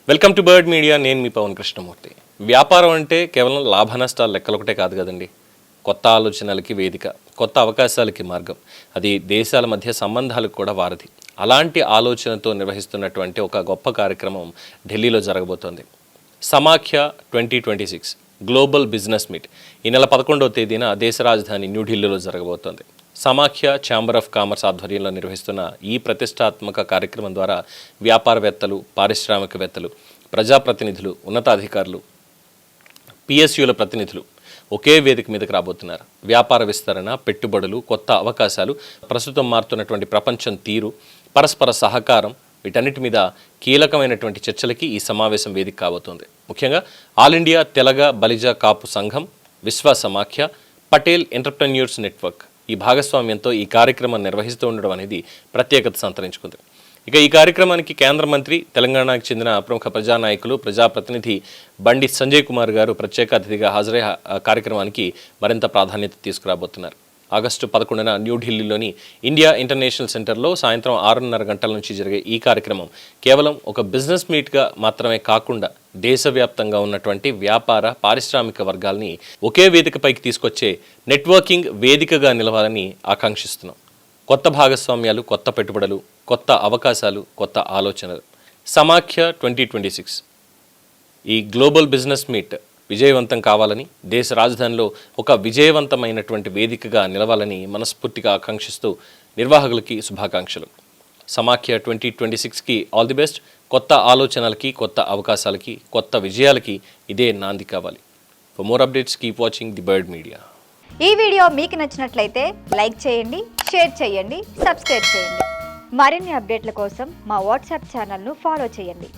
Welcome to bird media. నేను మీ పవన్ కృష్ణమూర్తి. వ్యాపారం అంటే కేవలం లాభ నష్టాలు లెక్కలు ఒకటే కాదు కదండి. కొత్త ఆలోచనలకి వేదిక, కొత్త అవకాశాలకి మార్గం, అది దేశాల మధ్య సంబంధాలకు కూడా వారధి. అలాంటి ఆలోచనతో నిర్వహిస్తున్నటువంటి ఒక గొప్ప కార్యక్రమం ఢిల్లీలో జరగబోతోంది. సమాఖ్య 2026 గ్లోబల్ బిజినెస్ మీట్ ఈ నెల 11వ తేదీన దేశ రాజధాని న్యూఢిల్లీలో జరగబోతోంది. సమాఖ్య ఛాంబర్ ఆఫ్ కామర్స్ ఆధ్వర్యంలో నిర్వహిస్తున్న ఈ ప్రతిష్టాత్మక కార్యక్రమం ద్వారా వ్యాపారవేత్తలు, పారిశ్రామికవేత్తలు, ప్రజాప్రతినిధులు, ఉన్నతాధికారులు, పిఎస్యుల ప్రతినిధులు ఒకే వేదిక మీదకి రాబోతున్నారు. వ్యాపార విస్తరణ, పెట్టుబడులు, కొత్త అవకాశాలు, ప్రస్తుతం మారుతున్నటువంటి ప్రపంచం తీరు, పరస్పర సహకారం, వీటన్నిటి మీద కీలకమైనటువంటి చర్చలకి ఈ సమావేశం వేదిక కాబోతోంది. ముఖ్యంగా ఆల్ ఇండియా తెలగ బలిజ కాపు సంఘం, విశ్వ సమాఖ్య, పటేల్ ఎంటర్‌ప్రెన్యూర్స్ నెట్వర్క్ ఈ భాగస్వామ్యంతో ఈ కార్యక్రమం నిర్వహిస్తూ ఉండడం అనేది ప్రత్యేకత సంతరించుకుంది. ఇక ఈ కార్యక్రమానికి కేంద్ర మంత్రి, తెలంగాణకు చెందిన ప్రముఖ ప్రజానాయకులు, ప్రజాప్రతినిధి బండి సంజయ్ కుమార్ గారు ప్రత్యేక అతిథిగా హాజరై కార్యక్రమానికి మరింత ప్రాధాన్యత తీసుకురాబోతున్నారు. ఆగస్టు 11న న్యూఢిల్లీలోని ఇండియా ఇంటర్నేషనల్ సెంటర్లో సాయంత్రం 6:30 గంటల నుంచి జరిగే ఈ కార్యక్రమం కేవలం ఒక బిజినెస్ మీట్గా మాత్రమే కాకుండా దేశవ్యాప్తంగా ఉన్నటువంటి వ్యాపార, పారిశ్రామిక వర్గాల్ని ఒకే వేదికపైకి తీసుకొచ్చే నెట్వర్కింగ్ వేదికగా నిలవాలని ఆకాంక్షిస్తున్నాం. కొత్త భాగస్వామ్యాలు, కొత్త పెట్టుబడులు, కొత్త అవకాశాలు, కొత్త ఆలోచనలు. సమాఖ్య 2026 ఈ గ్లోబల్ బిజినెస్ మీట్ విజయవంతం కావాలని, దేశ రాజధానిలో ఒక విజయవంతమైనటువంటి వేదికగా నిలవాలని మనస్ఫూర్తిగా ఆకాంక్షిస్తూ నిర్వాహకులకి శుభాకాంక్షలు. సమాఖ్య 2026కి ఆల్ ది బెస్ట్. కొత్త ఆలోచనలకి, కొత్త అవకాశాలకి, కొత్త విజయాలకి ఇదే నాంది కావాలి. For more updates keep watching the bird media. ఈ వీడియో మీకు నచ్చినట్లయితే లైక్ చేయండి, షేర్ చేయండి, సబ్స్క్రైబ్ చేయండి. మరిన్ని అప్డేట్ల కోసం మా వాట్సాప్ ఛానల్ను ఫాలో చేయండి.